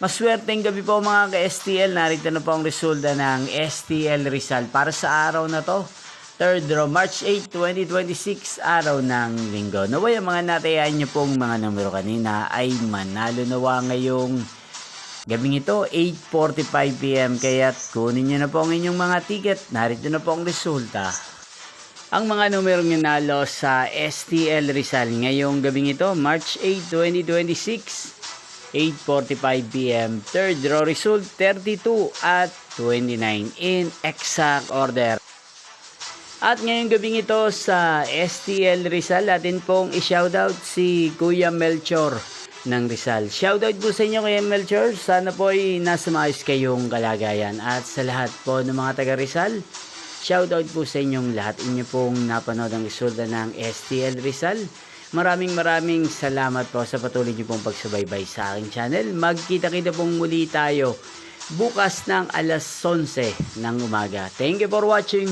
Maswerteng gabi po mga ka-STL. Narito na po ang resulta ng STL Rizal para sa araw na to. Third draw, March 8, 2026, araw ng linggo. Naway ang mga natayaan niyo pong mga numero kanina ay manalo nawa ngayong gabing ito, 8:45 PM. Kaya't kunin niyo na po ang inyong mga ticket. Narito na po ang resulta. Ang mga numerong nanalo sa STL Rizal ngayong gabing ito, March 8, 2026, 8:45 PM. Third draw result, 32 at 29 in exact order. At ngayong gabing ito sa STL Rizal, atin pong i-shoutout si Kuya Melchor ng Rizal. Shoutout po sa inyo Kuya Melchor. Sana po ay nasa maayos kayong kalagayan. At sa lahat po ng mga taga Rizal, shoutout po sa inyong lahat. Inyo pong napanood ang resulta ng STL Rizal. Maraming salamat po sa patuloy niyo pong pagsubaybay sa aking channel. Magkita-kita pong muli tayo bukas ng alas 11 ng umaga. Thank you for watching.